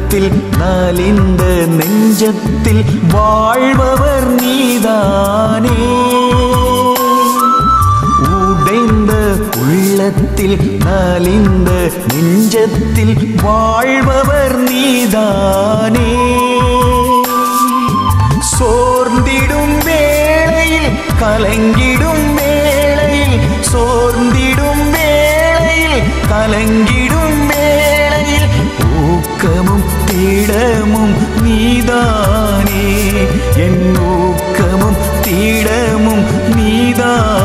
உள்ளத்தில் நலிந்த நெஞ்சத்தில் வாழ்பவர் நீதானே. உடைந்த உள்ளத்தில் நலிந்த நெஞ்சத்தில் வாழ்பவர் நீதானே. சோர்ந்திடும் வேளையில் கலங்கிடும் வேளையில் சோர்ந்திடும் வேளையில் கலங்கிடும் வேளையில் ஊக்கமும் திடமும் நீதானே. என் ஊக்கமும் திடமும் நீதானே.